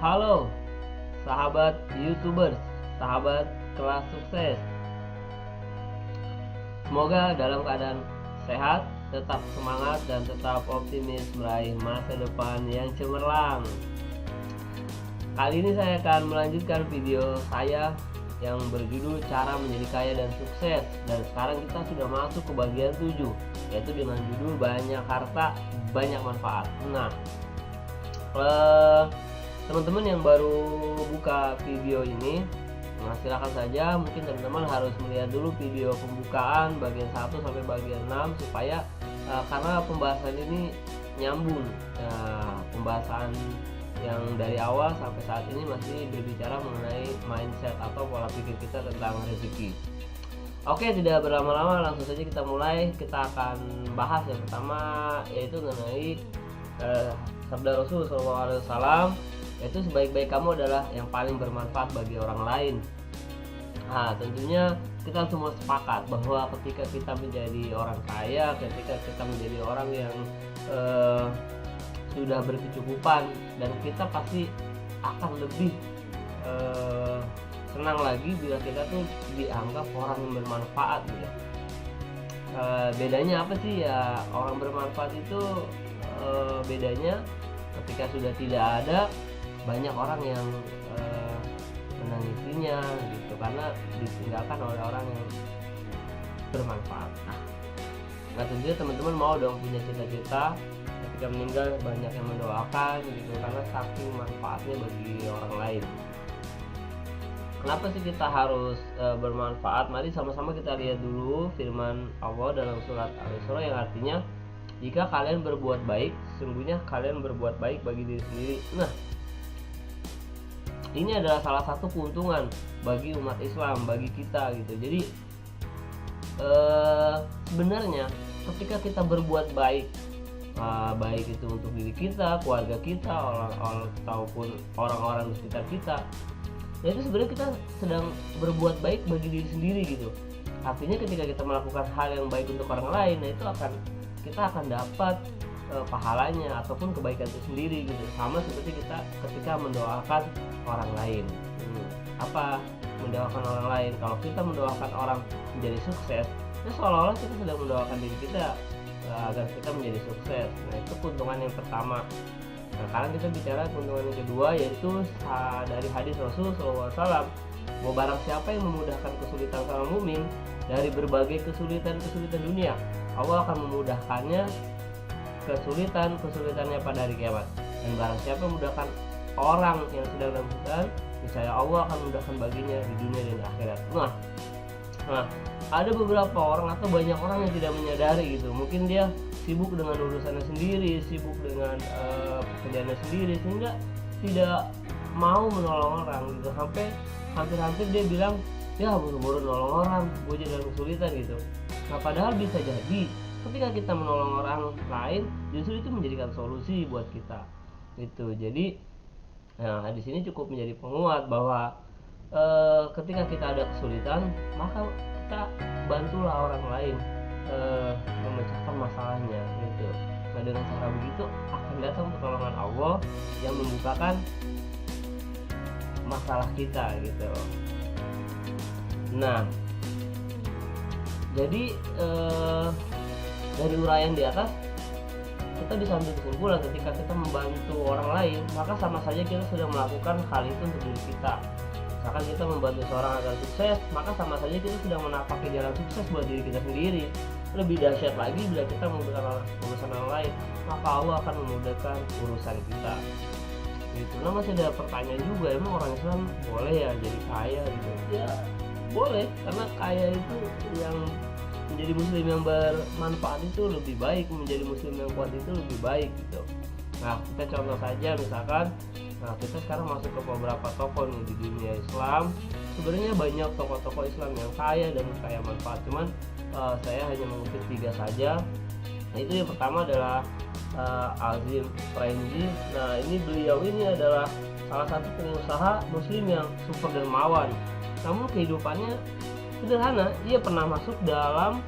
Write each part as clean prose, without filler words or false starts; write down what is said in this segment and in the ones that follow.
Halo sahabat YouTubers, sahabat kelas sukses. Semoga dalam keadaan sehat, tetap semangat dan tetap optimis meraih masa depan yang cemerlang. Kali ini saya akan melanjutkan video saya yang berjudul cara menjadi kaya dan sukses. Dan sekarang kita sudah masuk ke bagian 7, yaitu dengan judul banyak harta, banyak manfaat. Nah, teman-teman yang baru buka video ini, nah silakan saja, mungkin teman-teman harus melihat dulu video pembukaan bagian 1 sampai bagian 6 supaya karena pembahasan ini nyambung. Pembahasan yang dari awal sampai saat ini masih berbicara mengenai mindset atau pola pikir kita tentang rezeki. Oke, tidak berlama-lama, langsung saja kita mulai. Kita akan bahas yang pertama, yaitu mengenai sabda Rasul SAW, yaitu sebaik-baik kamu adalah yang paling bermanfaat bagi orang lain. Nah, tentunya kita semua sepakat bahwa ketika kita menjadi orang kaya, ketika kita menjadi orang yang sudah berkecukupan, dan kita pasti akan lebih senang lagi bila kita tuh dianggap orang yang bermanfaat gitu ya. Bedanya apa sih ya? Orang bermanfaat itu bedanya ketika sudah tidak ada, banyak orang yang menangisinya gitu karena ditinggalkan oleh orang yang bermanfaat. Nah, tentunya teman-teman mau dong punya cita-cita ketika meninggal banyak yang mendoakan gitu karena saking manfaatnya bagi orang lain. Kenapa sih kita harus bermanfaat? Mari sama-sama kita lihat dulu firman Allah dalam surat Al-Isra yang artinya, jika kalian berbuat baik, sesungguhnya kalian berbuat baik bagi diri sendiri. Nah, ini adalah salah satu keuntungan bagi umat Islam, bagi kita gitu. Jadi sebenarnya ketika kita berbuat baik, baik itu untuk diri kita, keluarga kita, ataupun orang-orang di sekitar kita, ya itu sebenarnya kita sedang berbuat baik bagi diri sendiri gitu. Artinya ketika kita melakukan hal yang baik untuk orang lain, nah itu kita akan dapat pahalanya ataupun kebaikan itu sendiri gitu. Sama seperti kita ketika mendoakan orang lain. Apa mendoakan orang lain? Kalau kita mendoakan orang menjadi sukses, ya seolah-olah kita sedang mendoakan diri kita agar kita menjadi sukses. Nah, itu keuntungan yang pertama. Nah, sekarang kita bicara keuntungan yang kedua, yaitu dari hadis Rasul SAW, bahwa barang siapa yang memudahkan kesulitan seorang mukmin dari berbagai kesulitan dunia, Allah akan memudahkannya kesulitannya pada hari kiamat. Dan barang siapa yang memudahkan orang yang sedang dalam kesulitan, niscaya Allah akan memudahkan baginya di dunia dan akhirat. Nah, ada beberapa orang atau banyak orang yang tidak menyadari gitu. Mungkin dia sibuk dengan urusannya sendiri, sibuk dengan pekerjaannya sendiri, sehingga tidak mau menolong orang gitu. Sampai hampir-hampir dia bilang, ya buru-buru nolong orang, gue jadi dalam kesulitan gitu. Nah, padahal bisa jadi ketika kita menolong orang lain, justru itu menjadikan solusi buat kita gitu. Jadi nah, di sini cukup menjadi penguat bahwa ketika kita ada kesulitan, maka kita bantulah orang lain memecahkan masalahnya gitu. Nah, dengan cara begitu akan datang pertolongan Allah yang membukakan masalah kita gitu. Nah, jadi dari uraian di atas kita bisa ambil kesimpulan, ketika kita membantu orang lain, maka sama saja kita sudah melakukan hal itu untuk diri kita. Misalkan kita membantu seorang agar sukses, maka sama saja kita sudah menapaki jalan sukses buat diri kita sendiri. Lebih dahsyat lagi bila kita memudahkan urusan orang lain, maka Allah akan memudahkan urusan kita gitu. Nah, masih ada pertanyaan juga, emang orang Islam boleh ya jadi kaya gitu? Ya boleh, karena kaya itu yang menjadi muslim yang bermanfaat itu lebih baik, menjadi muslim yang kuat itu lebih baik gitu. Nah, kita contoh saja misalkan, nah kita sekarang masuk ke beberapa tokoh nih di dunia Islam. Sebenarnya banyak tokoh-tokoh Islam yang kaya dan kaya manfaat, cuman saya hanya mengutip 3 saja. Nah, itu yang pertama adalah Azim Premji. Nah, beliau ini adalah salah satu pengusaha muslim yang super dermawan, namun kehidupannya sederhana. Ia pernah masuk dalam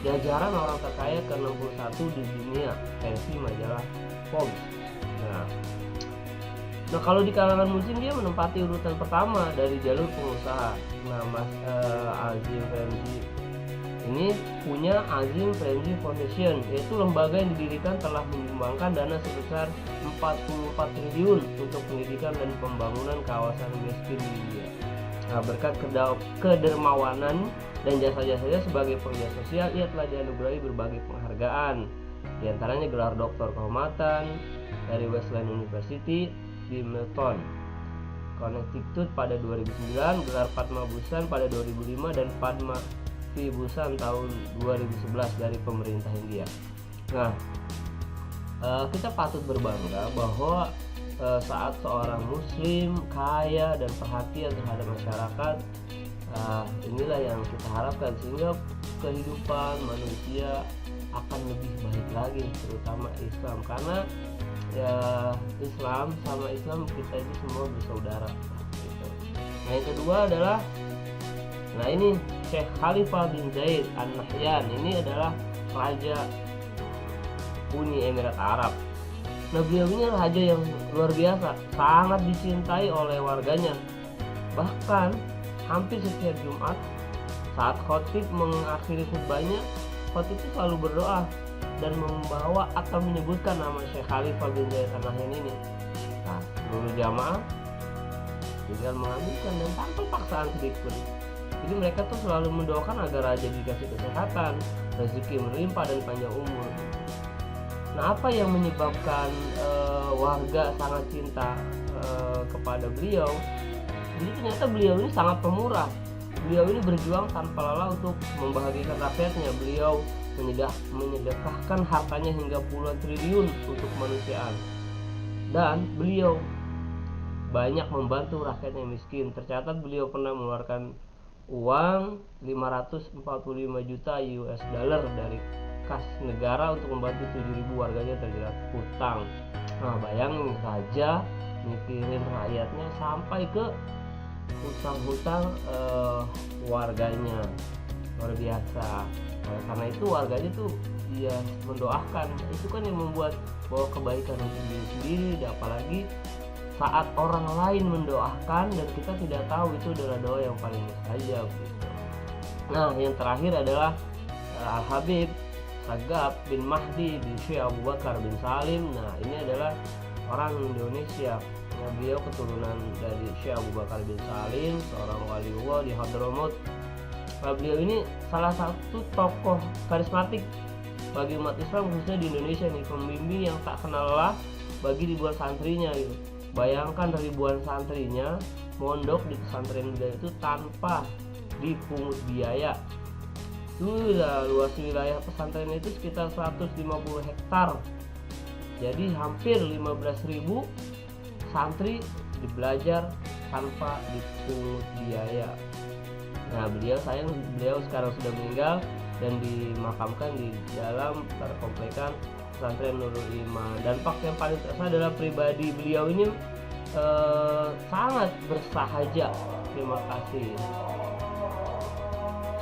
jajaran orang terkaya ke-61 di dunia versi majalah Forbes. Nah, Nah, kalau di kalangan muslim dia menempati urutan pertama dari jalur pengusaha. Nah, Mas Azim Premji ini punya Azim Premji Foundation, yaitu lembaga yang didirikan telah menyumbangkan dana sebesar 44 triliun untuk pendidikan dan pembangunan kawasan miskin di India. Nah, berkat kedermawanan dan jasa-jasanya sebagai penggiat sosial, ia telah dianugerahi berbagai penghargaan, di antaranya gelar doktor kehormatan dari Wesleyan University di Milton, Connecticut pada 2009, gelar Padma Bhushan pada 2005, dan Padma Vibhushan tahun 2011 dari pemerintah India. Nah, kita patut berbangga bahwa saat seorang muslim kaya dan perhatian terhadap masyarakat, inilah yang kita harapkan, sehingga kehidupan manusia akan lebih baik lagi, terutama Islam, karena ya Islam sama Islam kita ini semua bersaudara gitu. Nah, yang kedua adalah, nah ini Syekh Khalifah bin Zaid Al Nahyan, ini adalah Raja Uni Emirat Arab. Nah, beliau ini raja yang luar biasa, sangat dicintai oleh warganya. Bahkan hampir setiap Jumat saat khotib mengakhiri khutbahnya, khotib itu selalu berdoa dan membawa atau menyebutkan nama Syekh Khalifah bin Zaid Al Nahyan ini. Nah, seluruh jamaah tinggal mengaminkan dan tanpa paksaan sedikit pun. Jadi mereka tuh selalu mendoakan agar raja dikasih kesehatan, rezeki melimpah, dan panjang umur. Nah, apa yang menyebabkan warga sangat cinta kepada beliau? Jadi ternyata beliau ini sangat pemurah. Beliau ini berjuang tanpa lelah untuk membahagiakan rakyatnya. Beliau menyedekahkan hartanya hingga puluhan triliun untuk kemanusiaan. Dan beliau banyak membantu rakyat yang miskin. Tercatat beliau pernah mengeluarkan uang 545 juta US dollar dari kas negara untuk membantu 7.000 warganya terjerat hutang. Nah, bayangin saja mikirin rakyatnya sampai ke hutang-hutang warganya, luar biasa. Karena itu warganya tuh dia mendoakan, itu kan yang membuat bahwa kebaikan untuk diri sendiri, dan apalagi saat orang lain mendoakan dan kita tidak tahu itu adalah doa yang paling mustajab gitu. Nah, yang terakhir adalah Al-Habib Sagaf bin Mahdi bin Syekh Abu Bakar bin Salim. Nah, ini adalah orang Indonesia. Nah, beliau keturunan dari Syekh Abu Bakar bin Salim, seorang waliullah di Hadramaut. Nah, beliau ini salah satu tokoh karismatik bagi umat Islam khususnya di Indonesia nih, pembimbing yang tak kenal lelah bagi ribuan santrinya gitu. Bayangkan ribuan santrinya mondok di pesantren beliau itu tanpa dipungut biaya. Luas wilayah pesantren itu sekitar 150 hektar. Jadi hampir 15.000 santri belajar tanpa dipungut biaya. Nah, beliau sekarang sudah meninggal dan dimakamkan di dalam perkomplekan pesantren Nurul Iman. Dampak yang paling terasa adalah pribadi beliau ini sangat bersahaja. Terima kasih.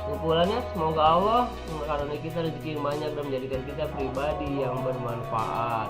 Kesimpulannya, semoga Allah mengaruniai kita rezeki yang banyak dan menjadikan kita pribadi yang bermanfaat.